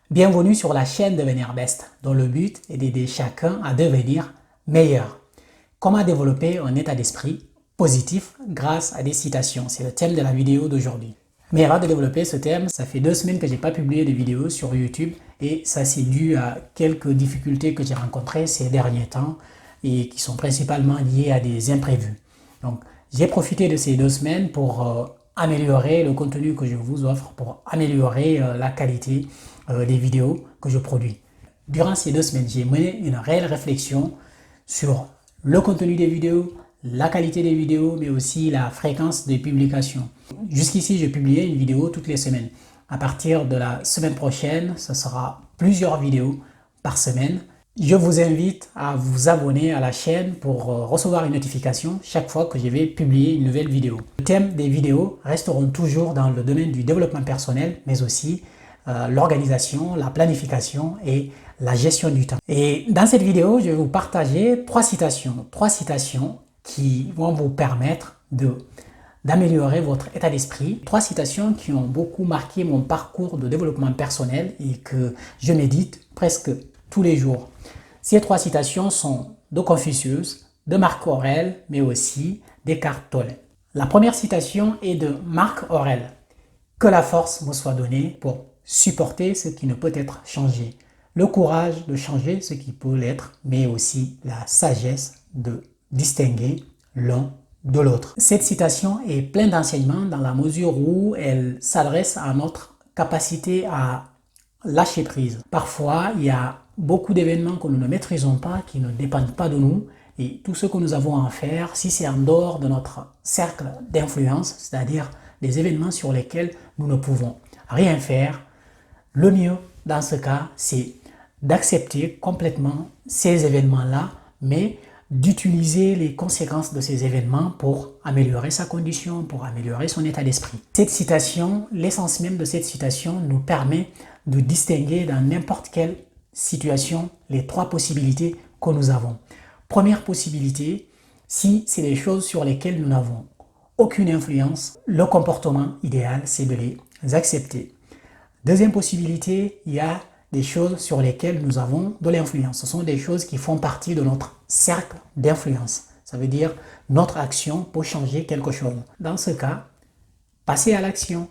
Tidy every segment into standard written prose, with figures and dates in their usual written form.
Bienvenue sur la chaîne Devenir Best, dont le but est d'aider chacun à devenir meilleur. Comment développer un état d'esprit positif grâce à des citations? C'est le thème de la vidéo d'aujourd'hui. Mais avant de développer ce thème, ça fait 2 semaines que je n'ai pas publié de vidéo sur YouTube et ça c'est dû à quelques difficultés que j'ai rencontrées ces derniers temps et qui sont principalement liées à des imprévus. Donc j'ai profité de ces 2 semaines pour améliorer le contenu que je vous offre, pour améliorer la qualité des vidéos que je produis. Durant ces 2 semaines, j'ai mené une réelle réflexion sur le contenu des vidéos, la qualité des vidéos, mais aussi la fréquence des publications. Jusqu'ici, je publiais une vidéo toutes les semaines. À partir de la semaine prochaine, ce sera plusieurs vidéos par semaine. Je vous invite à vous abonner à la chaîne pour recevoir une notification chaque fois que je vais publier une nouvelle vidéo. Le thème des vidéos resteront toujours dans le domaine du développement personnel, mais aussi l'organisation, la planification et la gestion du temps. Et dans cette vidéo, je vais vous partager 3 citations qui vont vous permettre d'améliorer votre état d'esprit. 3 citations qui ont beaucoup marqué mon parcours de développement personnel et que je médite presque tous les jours. Ces 3 citations sont de Confucius, de Marc Aurèle, mais aussi d'Eckhart Tolle. La première citation est de Marc Aurèle. « Que la force me soit donnée pour supporter ce qui ne peut être changé, le courage de changer ce qui peut l'être, mais aussi la sagesse de distinguer l'un de l'autre. » Cette citation est pleine d'enseignements dans la mesure où elle s'adresse à notre capacité à lâcher prise. Parfois, il y a beaucoup d'événements que nous ne maîtrisons pas, qui ne dépendent pas de nous, et tout ce que nous avons à faire, si c'est en dehors de notre cercle d'influence, c'est-à-dire des événements sur lesquels nous ne pouvons rien faire, le mieux dans ce cas, c'est d'accepter complètement ces événements-là, mais d'utiliser les conséquences de ces événements pour améliorer sa condition, pour améliorer son état d'esprit. Cette citation, l'essence même de cette citation nous permet de distinguer dans n'importe quelle situation les 3 possibilités que nous avons. Première possibilité, si c'est des choses sur lesquelles nous n'avons aucune influence, le comportement idéal, c'est de les accepter. Deuxième possibilité, il y a des choses sur lesquelles nous avons de l'influence. Ce sont des choses qui font partie de notre cercle d'influence. Ça veut dire notre action peut changer quelque chose. Dans ce cas, passez à l'action.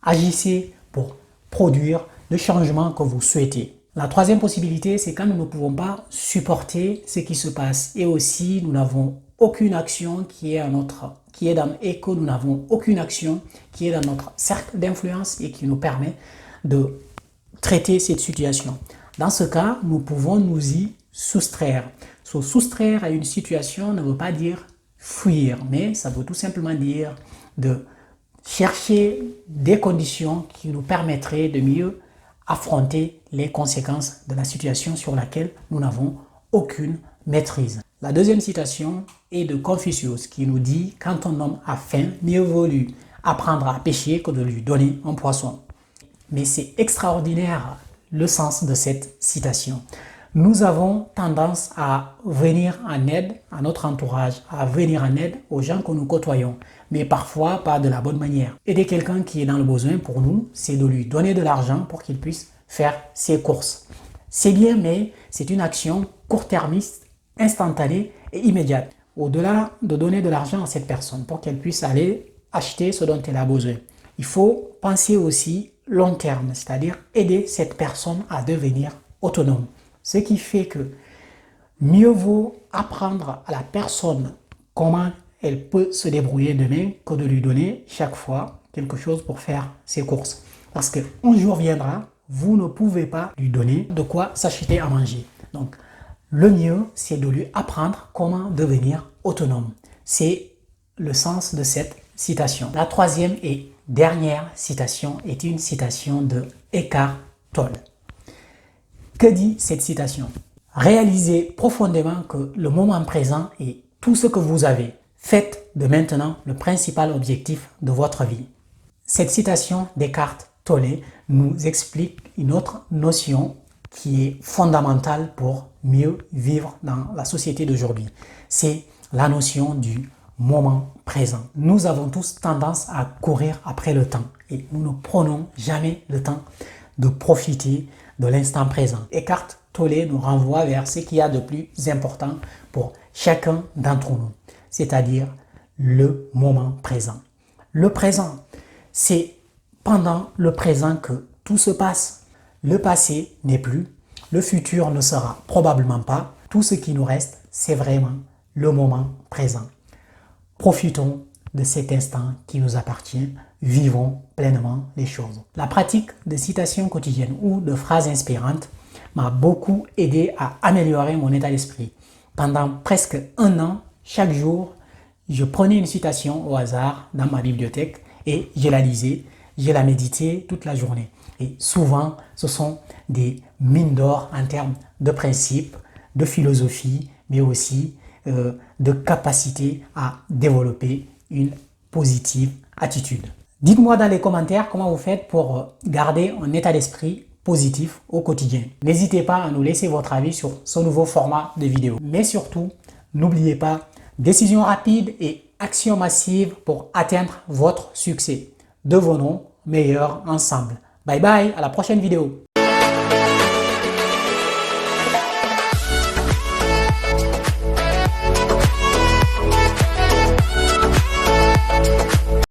Agissez pour produire le changement que vous souhaitez. La troisième possibilité, c'est quand nous ne pouvons pas supporter ce qui se passe et aussi nous n'avons aucune action et que nous n'avons aucune action qui est dans notre cercle d'influence et qui nous permet de traiter cette situation. Dans ce cas, nous pouvons nous y soustraire. Se soustraire à une situation ne veut pas dire fuir, mais ça veut tout simplement dire de chercher des conditions qui nous permettraient de mieux affronter les conséquences de la situation sur laquelle nous n'avons aucune maîtrise. La deuxième citation est de Confucius qui nous dit « Quand un homme a faim, mieux vaut lui apprendre à pêcher que de lui donner un poisson ». Mais c'est extraordinaire le sens de cette citation. Nous avons tendance à venir en aide à notre entourage, à venir en aide aux gens que nous côtoyons, mais parfois pas de la bonne manière. Aider quelqu'un qui est dans le besoin pour nous, c'est de lui donner de l'argent pour qu'il puisse faire ses courses. C'est bien, mais c'est une action court-termiste, instantanée et immédiate. Au-delà de donner de l'argent à cette personne pour qu'elle puisse aller acheter ce dont elle a besoin, il faut penser aussi long terme, c'est-à-dire aider cette personne à devenir autonome. Ce qui fait que mieux vaut apprendre à la personne comment elle peut se débrouiller demain que de lui donner chaque fois quelque chose pour faire ses courses. Parce qu'un jour viendra, vous ne pouvez pas lui donner de quoi s'acheter à manger. Donc, le mieux, c'est de lui apprendre comment devenir autonome. C'est le sens de cette citation. La troisième et dernière citation est une citation de Eckhart Tolle. Que dit cette citation? Réalisez profondément que le moment présent est tout ce que vous avez. Faites de maintenant le principal objectif de votre vie. Cette citation d'Eckhart Tolle nous explique une autre notion qui est fondamentale pour mieux vivre dans la société d'aujourd'hui. C'est la notion du moment présent. Nous avons tous tendance à courir après le temps et nous ne prenons jamais le temps de profiter de l'instant présent. Eckhart Tolle nous renvoie vers ce qu'il y a de plus important pour chacun d'entre nous, c'est-à-dire le moment présent. Le présent, c'est pendant le présent que tout se passe. Le passé n'est plus, le futur ne sera probablement pas. Tout ce qui nous reste, c'est vraiment le moment présent. Profitons de cet instant qui nous appartient, vivons pleinement les choses. La pratique de citations quotidiennes ou de phrases inspirantes m'a beaucoup aidé à améliorer mon état d'esprit. Pendant presque un an, chaque jour, je prenais une citation au hasard dans ma bibliothèque et je la lisais, je la méditais toute la journée. Et souvent, ce sont des mines d'or en termes de principes, de philosophie, mais aussi de capacité à développer une positive attitude. Dites-moi dans les commentaires comment vous faites pour garder un état d'esprit positif au quotidien. N'hésitez pas à nous laisser votre avis sur ce nouveau format de vidéo. Mais surtout, n'oubliez pas, décision rapide et action massive pour atteindre votre succès. Devenons meilleurs ensemble. Bye bye, à la prochaine vidéo.